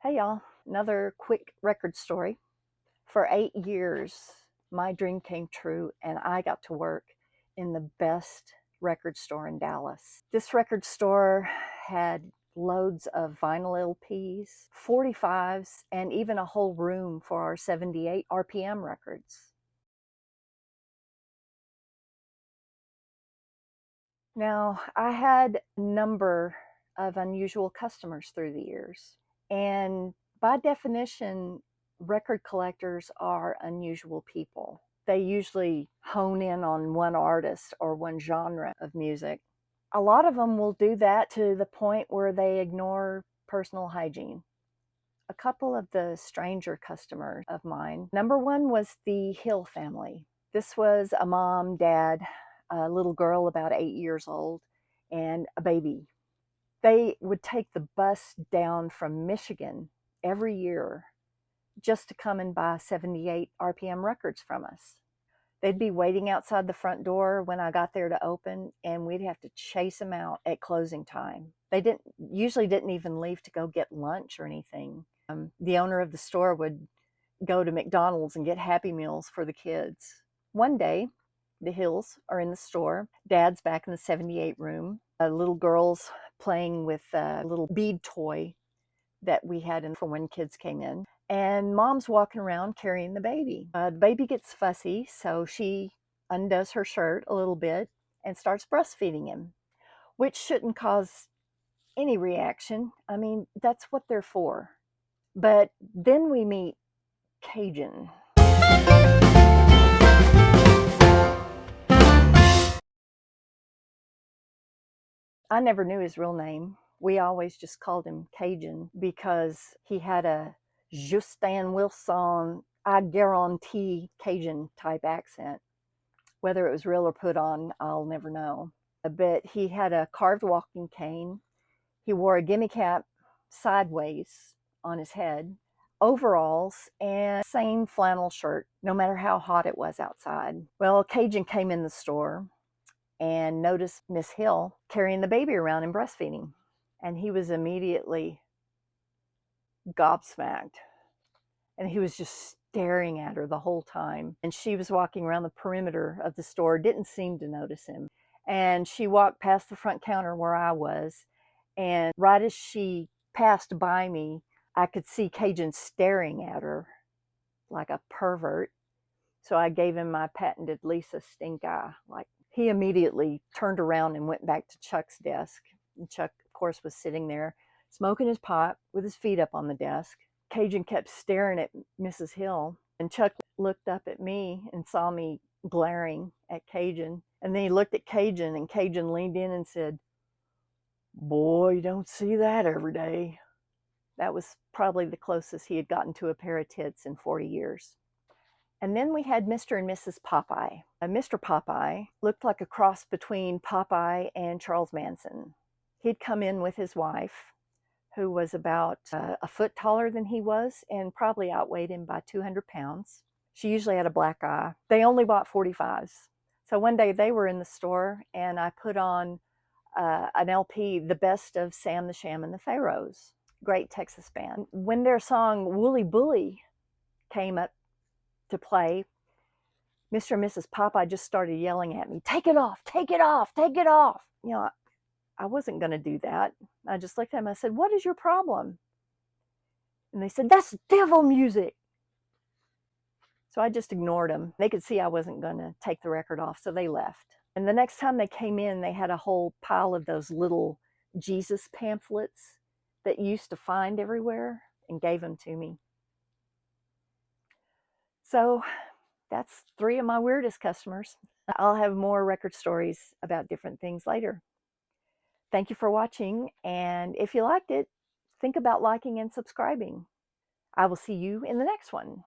Hey y'all, another quick record story. For 8 years, my dream came true and I got to work in the best record store in Dallas. This record store had loads of vinyl LPs, 45s, and even a whole room for our 78 RPM records. Now, I had a number of unusual customers through the years, and by definition, record collectors are unusual people. They usually hone in on one artist or one genre of music. A lot of them will do that to the point where they ignore personal hygiene. A couple of the stranger customers of mine. Number one was the Hill family. This was a mom, dad, a little girl about 8 years old, and a baby. They would take the bus down from Michigan every year just to come and buy 78 RPM records from us. They'd be waiting outside the front door when I got there to open, and we'd have to chase them out at closing time. They usually didn't even leave to go get lunch or anything. The owner of the store would go to McDonald's and get Happy Meals for the kids. One day, the Hills are in the store. Dad's back in the 78 room. A little girl's playing with a little bead toy that we had in for when kids came in. And mom's walking around carrying the baby. The baby gets fussy, so she undoes her shirt a little bit and starts breastfeeding him, which shouldn't cause any reaction. I mean, that's what they're for. But then we meet Cajun. I never knew his real name. We always just called him Cajun because he had a Justin Wilson, I guarantee Cajun type accent. Whether it was real or put on, I'll never know. But he had a carved walking cane. He wore a gimme cap sideways on his head, overalls, and same flannel shirt, no matter how hot it was outside. Well, Cajun came in the store and noticed Miss Hill carrying the baby around and breastfeeding. And he was immediately gobsmacked. And he was just staring at her the whole time. And she was walking around the perimeter of the store, didn't seem to notice him. And she walked past the front counter where I was. And right as she passed by me, I could see Cajun staring at her like a pervert. So I gave him my patented Lisa stink eye. Like, he immediately turned around and went back to Chuck's desk. And Chuck, of course, was sitting there smoking his pot with his feet up on the desk. Cajun kept staring at Mrs. Hill, and Chuck looked up at me and saw me glaring at Cajun. And then he looked at Cajun, and Cajun leaned in and said, "Boy, you don't see that every day." That was probably the closest he had gotten to a pair of tits in 40 years. And then we had Mr. and Mrs. Popeye. Mr. Popeye looked like a cross between Popeye and Charles Manson. He'd come in with his wife, who was about a foot taller than he was and probably outweighed him by 200 pounds. She usually had a black eye. They only bought 45s. So one day they were in the store and I put on an LP, the best of Sam the Sham and the Pharaohs, great Texas band. When their song Wooly Bully came up to play, Mr. and Mrs. Popeye just started yelling at me, "Take it off, take it off, take it off." You know, I wasn't going to do that. I just looked at them. I said, "What is your problem?" And they said, "That's devil music." So I just ignored them. They could see I wasn't going to take the record off, so they left. And the next time they came in, they had a whole pile of those little Jesus pamphlets that you used to find everywhere and gave them to me. So that's 3 of my weirdest customers. I'll have more record stories about different things later. Thank you for watching, and if you liked it, think about liking and subscribing. I will see you in the next one.